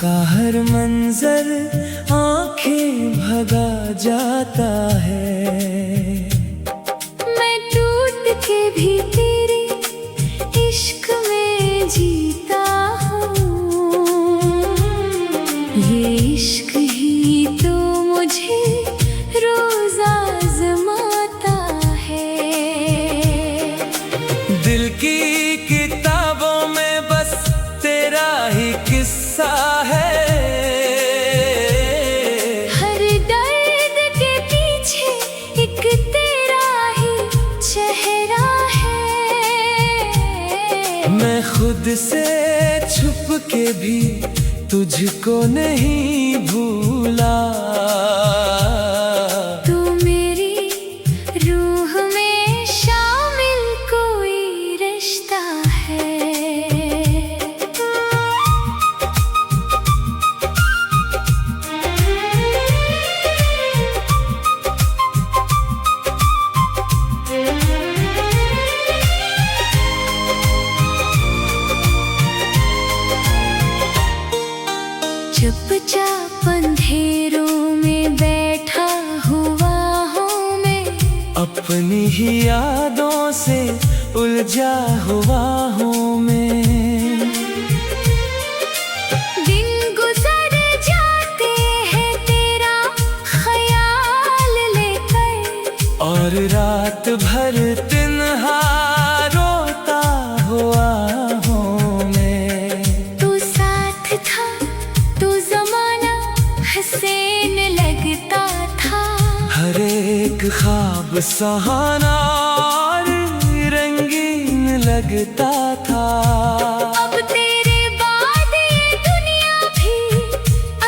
का हर मंजर आंखें भगा जाता है। मैं टूट के भी तेरे इश्क में जीता हूँ। ये इश्क ही तो मुझे रोज आज़माता है। दिल की किताबों में बस तेरा ही किस्सा है। हर दर्द के पीछे एक तेरा ही चेहरा है। मैं खुद से छुप के भी तुझको नहीं भूला। तू मेरी रूह में शामिल कोई रिश्ता है। चुपचाप अंधेरों में बैठा हुआ हूँ मैं। अपनी ही यादों से उलझा हुआ हूँ मैं। दिन गुजर जाते हैं तेरा ख्याल लेकर। और रात भर तन्हा रोता हुआ हूँ मैं। तू साथ था तो ज़माना हसीन लगता था। हर एक ख्वाब सुहाना और रंगीन लगता था। अब तेरे बाद ये दुनिया भी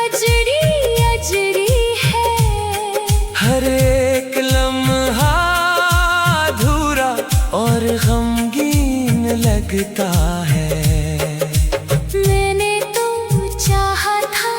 अजरी अजरी है। हर एक लम्हा अधूरा और गमगीन लगता है। मैंने तो चाहा था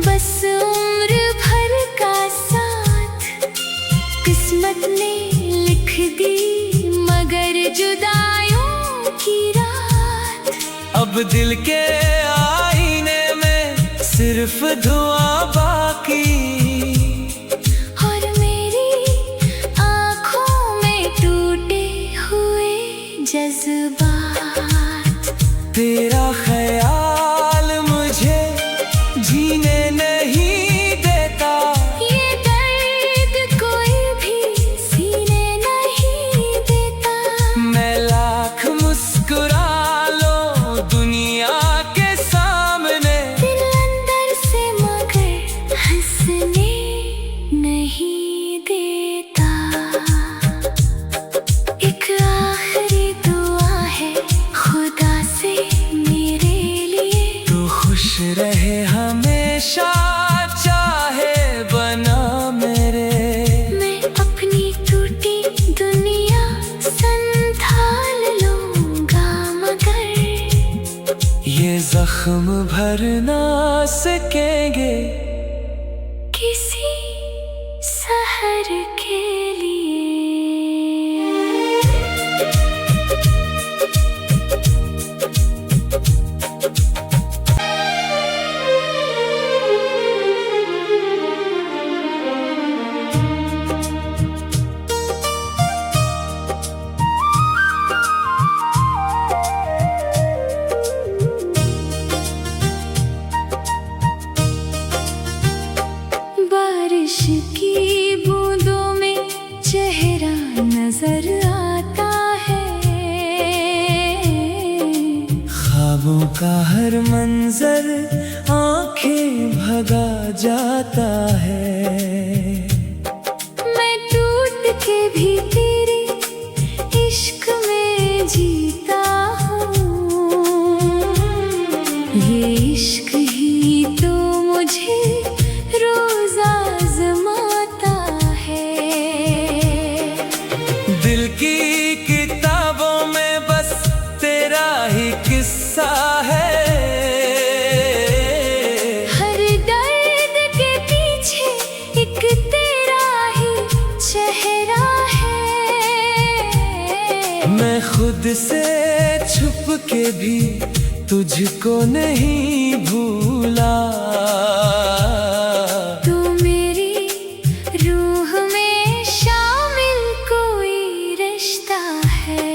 बस उम्र भर का साथ। किस्मत ने लिख दी मगर जुदाइयों की रात। अब दिल के आईने में सिर्फ धुआं बाकी। और मेरी आँखों में टूटे हुए जज्बात। तेरा ख्याल मुझे जीने नहीं देता। ये दर्द कोई भी सीने नहीं देता। मैं लाख मुस्कुरा लो दुनिया के सामने। दिल अंदर से मगर हंसने नहीं देता। एक आखिरी दुआ है खुदा से मेरे लिए। तू खुश रहे हमेशा चाहे बना मेरे। मैं अपनी टूटी दुनिया संभाल लूंगा मगर ये जख्म भर ना सकेंगे किसी सहर के लिए। बारिश की बूंदों में चेहरा नजर आता है। ख्वाबों का हर मंजर आंखें भगा जाता है। मैं टूट के भी तेरे इश्क में जीता हूँ। ये इश्क ही तो मुझे रोज आज़माता है। दिल की किताबों में बस तेरा ही किस्सा है। हर दर्द के पीछे एक तेरा ही चेहरा है। मैं खुद से छुप के भी तुझको नहीं भूला। भूला। तू मेरी रूह में शामिल कोई रिश्ता है।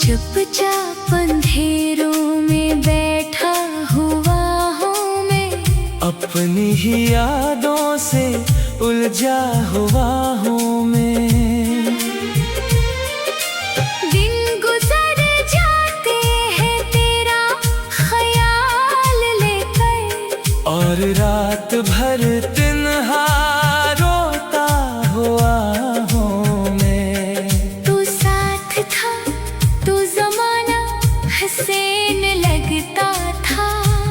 चुपचाप अंधेरों में बैठा हुआ हूँ मैं, अपनी ही यादों से उलझा हुआ हूँ मैं। दिन गुजर जाते हैं तेरा ख्याल लेकर, और रात भर तन्हा रोता हुआ हूँ मैं। तू साथ था तो ज़माना हसीन लगता था।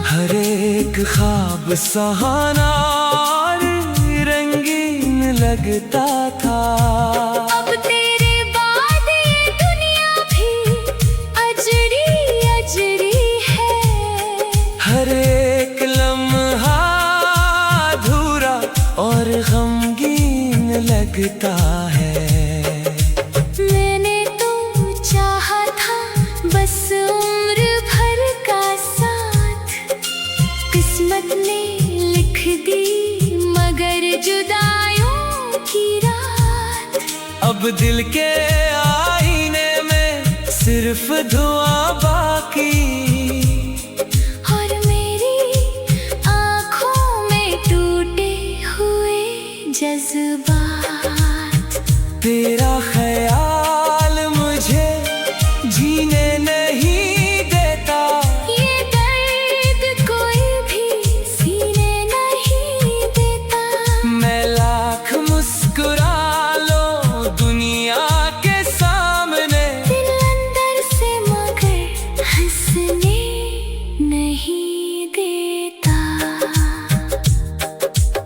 हर एक ख्वाब सुहाना और रंगीन लगता था। अब तेरे बाद ये दुनिया भी अजरी अजरी है। हर एक लम्हा अधूरा और गमगीन लगता है। मैंने तो चाहा था बस उम्र भर का साथ, किस्मत ने लिख दी मगर जुदाइयों की रात। अब दिल के आईने में सिर्फ धुआं बाकी, और मेरी आँखों में टूटे हुए जज्बात। तेरा ख्याल मुझे जीने नहीं देता। ये दर्द कोई भी सीने नहीं देता। मैं लाख मुस्कुरा लो दुनिया के सामने, दिल अंदर से मगर हंसने नहीं देता।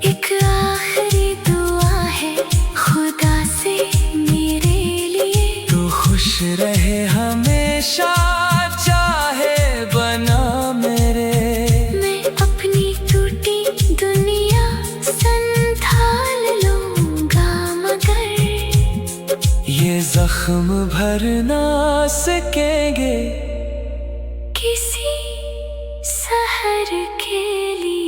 एक आखिरी दुआ है खुदा से मेरे लिए, तू खुश रहे हमेशा चाहे बना मेरे। मैं अपनी टूटी दुनिया संभाल लूंगा मगर ये जख्म भर ना सकेंगे किसी सहर के लिए।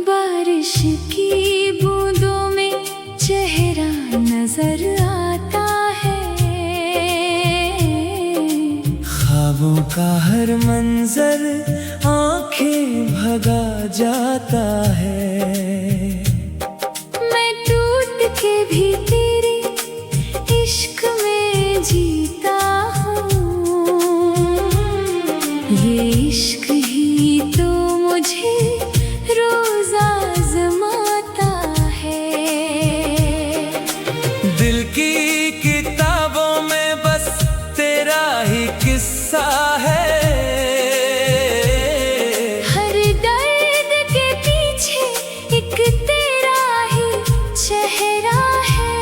बारिश की बूंदों में चेहरा नजर आता है। ख्वाबों का हर मंजर आंखें भगा जाता है। मैं टूट के भी तेरे इश्क में जीता हूँ। ये इश्क ही तो मुझे रोज आज़माता है। दिल की किताबों में बस तेरा ही किस्सा है। हर दर्द के पीछे एक तेरा ही चेहरा है।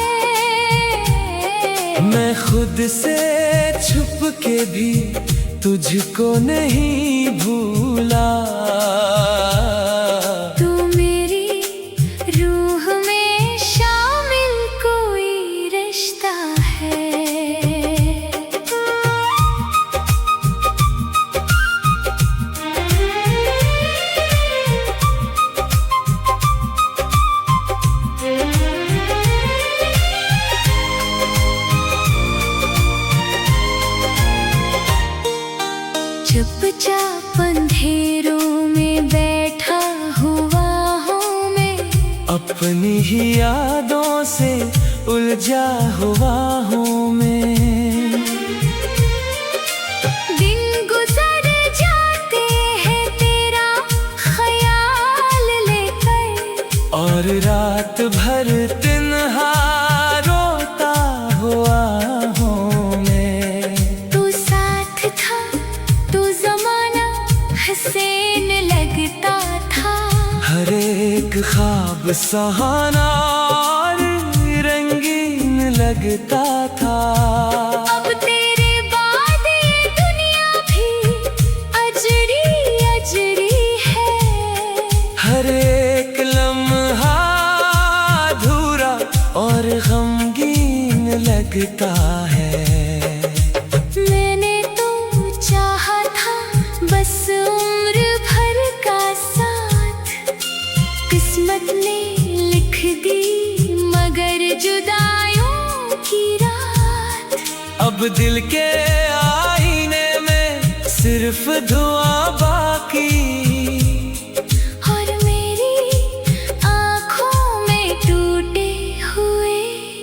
मैं खुद से छुप के भी तुझको नहीं भूला। तू मेरी रूह में शामिल कोई रिश्ता है। चुपचाप अंधेरों में बैठा हुआ हूँ मैं, अपनी ही यादों से उलझा हुआ हूँ मैं। दिन गुजर जाते हैं तेरा ख्याल और रात भर तन्हा रोता हुआ हूँ मैं। तू साथ था तो जमाना हसीन लगता था, हर एक ख्वाब सुहाना और रंगीन लगता था। अब तेरे बाद ये दुनिया भी अजरी अजरी है, हर एक लम्हा अधूरा और गमगीन लगता है। मैंने तो चाहा था बस उम्र भर का साथ, किस्मत ने लिख दी मगर जुदाइयों की रात। अब दिल के आईने में सिर्फ धुआं बाकी, और मेरी आँखों में टूटे हुए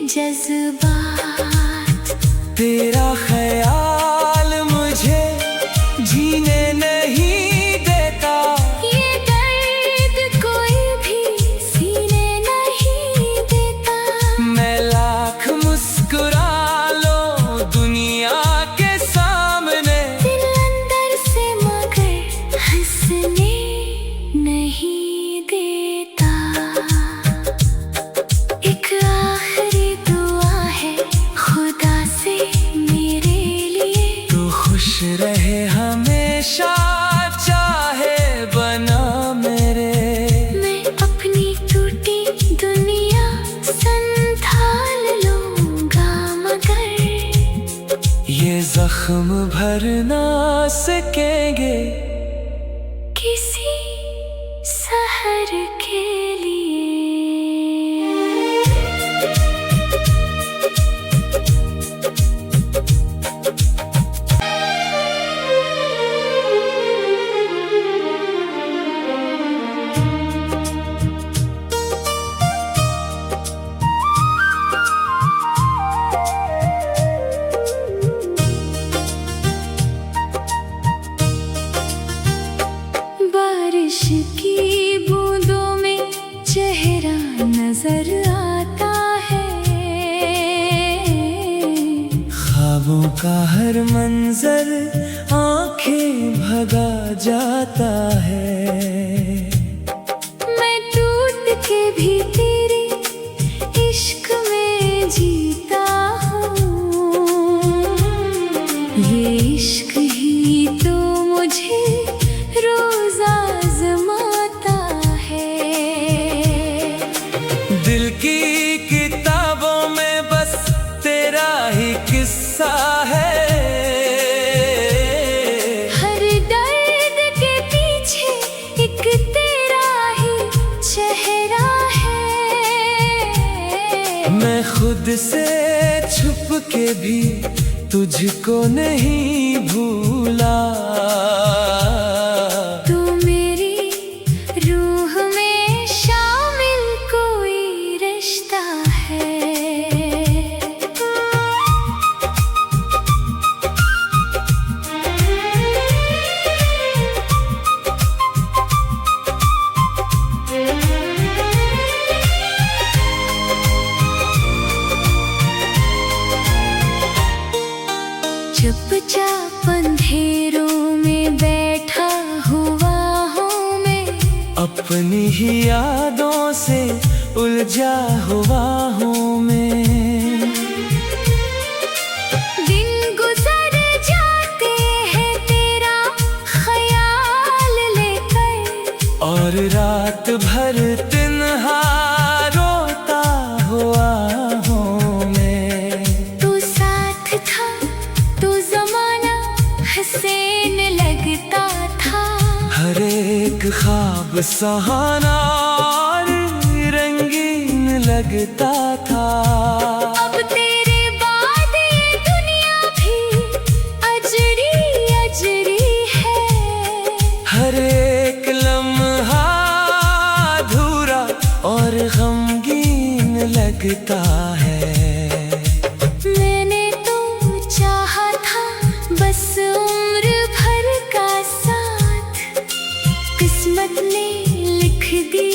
जज्बात। तेरा ख्याल मुझे जीने नहीं देता, ये दर्द कोई भी सीने नहीं देता। मैं लाख मुस्कुरा लो दुनिया के सामने, दिल अंदर से मगर हंसने नहीं देता। एक आखिरी दुआ है खुदा से मेरे लिए, तू खुश रहे हमेशा चाहे बना मेरे। मैं अपनी टूटी दुनिया संभाल लूंगा मगर ये जख्म भर ना सकेंगे किसी शहर के लिए। बारिश की बूंदों में चेहरा नजर आता है, ख्वाबों का हर मंजर आंखें भगा जाता है। मैं टूट के भी तेरे इश्क में जीता हूँ, ये इश्क ही तो मुझे रोज आज़माता है। दिल की किताबों में बस तेरा ही किस्सा है, हर दर्द के पीछे एक तेरा ही चेहरा है। मैं खुद से छुप के भी तुझको नहीं भूला, तू मेरी रूह में शामिल कोई रिश्ता है। चुपचाप अंधेरों में बैठा हुआ हूँ मैं, अपनी ही यादों से उलझा हुआ हूँ मैं। दिन गुजर जाते हैं तेरा ख्याल लेकर, और रात भर तन्हा रोता हुआ हूँ मैं। तू साथ था तो जमाना हसीन लगता था, हर एक ख्वाब सुहाना और रंगीन लगता था। अब तेरे बाद ये दुनिया भी अजरी अजरी है, हर एक लम्हा अधूरा और गमगीन लगता है। मैंने तो चाहा था बस उम्र भर का साथ, किस्मत ने लिख दी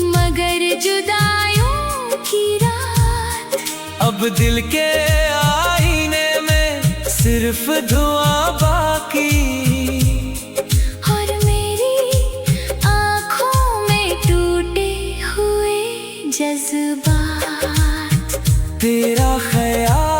मगर अब दिल के आईने में सिर्फ धुआं बाकी, और मेरी आँखों में टूटे हुए जज्बात। तेरा ख्याल